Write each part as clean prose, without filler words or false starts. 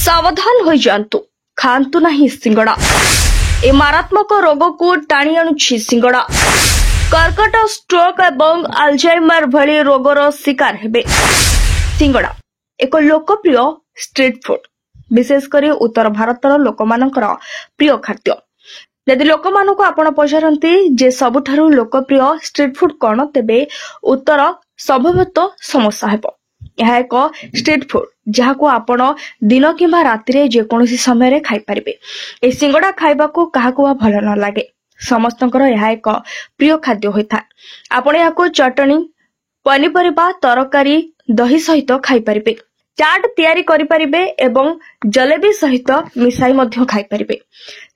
सावधान हो जातु खातु नहीं सिंगड़ा। ए मारात्मक रोग को टाणी आणुछि सिंगड़ा। कर्कट स्ट्रोक एवं अल्जाइमर भली रोगर शिकार हेबे। सिंगड़ा एक लोकप्रिय स्ट्रीट फूड, विशेषकर उत्तर भारतर लोकमानकर प्रिय खाद्य। यदि लोकमानक आपण पचारती जे सबुठारु लोकप्रिय स्ट्रीट फूड कौन, तेबे उत्तर संभवतः समोसा हेबो। यह एक स्ट्रीट फूड जहाको आपण दिन किंबा राति जेकोसी समय खाई पारिबे। ए सिंगड़ा खाइबाको काहाको भल न लागे, समस्तंकर यह एक प्रिय खाद्य होता। आपण याको चटनी, पनीपरिबा, तरकारी, दही सहित खाई पारिबे। चाट तैयारी करि पारिबे एवं जलेबी सहित मिसाई मध्य खाई पारिबे।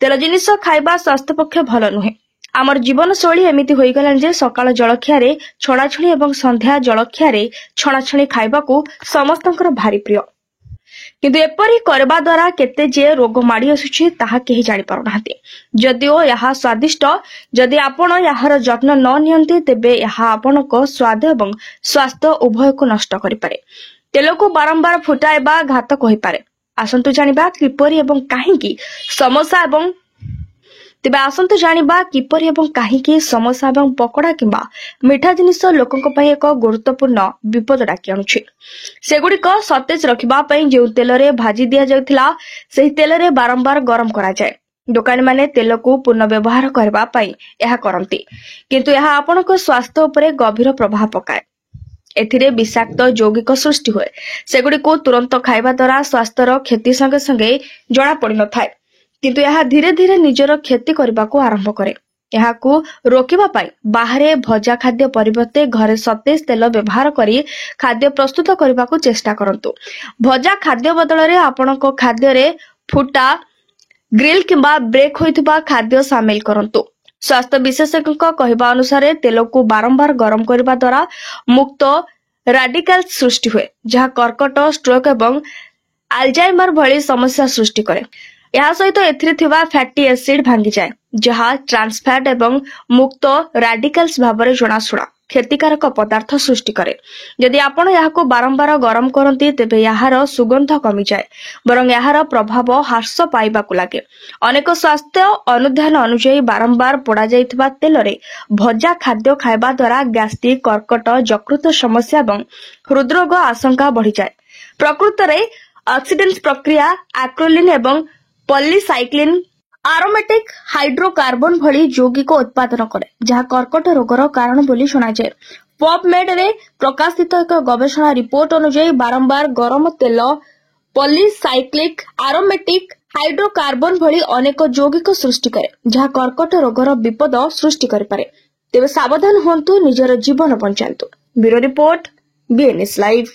तेल जिनिस खाइबा स्वास्थ्य पक्ष भल नुहे। आमर जीवन शैली एमिति होई गलान जे सकाळ जलखिया रे छणाछणी एवं संध्या जलखिया रे छणाछणी खाइबाकू समस्तंकर भारी प्रिय। किंतु एपरी करबा द्वारा केते जे रोग माड़ी आसुछि ताहा केही जानि पारु नाहंती। जदिओ यहा स्वादिष्ट, जदि आपण याहर जत्न न नियंती तेबे यहा आपनको स्वाद एवं स्वास्थ्य उभय को नष्ट करि पारे। तेल को बारंबार फुटाइबा घातक होई पारे। आसंतु जानिबा किपरि एवं काहेकि समोसा एवं तेबे आसंतु जानिबा किपरि एवं काहेकि समोसा एवं पकोड़ा किंबा मिठा जिनिस लोकंक पई एक गुरुत्वपूर्ण विपद डाकी आनुछि। सेगुडिक सतेज रखिबा पई जे तेल रे भाजी दिया जाउथिला सेही तेल रे बारंबार गरम करा जाय। दुकानी माने तेल को पुनः व्यवहार करबा पई एहा करंती, किंतु एहा आपनक स्वास्थ्य उपरे गभीर प्रभाव पकाए। एथिरे विषाक्त यौगिक सृष्टि हुए। सेगुडिको तुरंत खाइबा द्वारा स्वास्थ्यर क्षति संगे संगे जणा पड़ी न थाए, किंतु यह धीरे धीरे निजर क्षति करने को आरंभ करे। यहाकू रोकिबा पाई बाहरे भजा खाद्य परिवर्ते घरे सतेज तेल व्यवहार करी खाद्य प्रस्तुत करने को चेष्टा करंतु। भजा खाद्य बदल रे आपनको खाद्य रे फुटा, ग्रिल किंबा ब्रेक होइथिबा खाद्य शामिल करंतु। स्वास्थ्य विशेषज्ञ कहवा अनुसार तेल को बारंबार गरम करने द्वारा मुक्त राडिकल सृष्टि हुए, जहाँ कर्कट, स्ट्रोक एवं अल्जाइमर भली समस्या सृष्टि करे। यह सहित एथिरे थिबा फैटी एसिड भांगी जाए, जहाँ ट्रांसफैट एवं मुक्त राडिकल्स भाबरे जणाशुणा क्षतिकारक पदार्थ सृष्टि करे। यदि आपण याको बारंबार गरम करती तेबे याहार सुगंध कमी जाए, बरं याहार प्रभाव ह्रास पाइबाकू लागे। अनेक स्वास्थ्य अनुधान अनुसार बारंबार पोड़ा जाइथिबा तेल रे भजा खाद्य खाइबा द्वारा गैस्ट्रिक, कर्कट, यकृत समस्या एवं हृदरोग आशंका बढ़ी जाए। प्रकृत रे ऑक्सीडेंस प्रक्रिया एक्रोलिन एवं पॉलीसाइक्लिन आरोमेटिक हाइड्रोकार्बन भली यौगिक उत्पादन करे, जहाँ कर्कट रोगर कारण बोली शुणाଯାଏ। पबमेड रे प्रकाशित एक गवेषणा रिपोर्ट अनुसार बारंबार गरम तेल पॉलीसाइक्लिक आरोमेटिक हाइड्रोकार्बन भली अनेक यौगिक सृष्टि करे, जहाँ कर्कट रोगर विपद सृष्टि करि पारे। तेबे सावधान हुंतु, निजर जीवन बंचांतु। Bureau report, BNS live.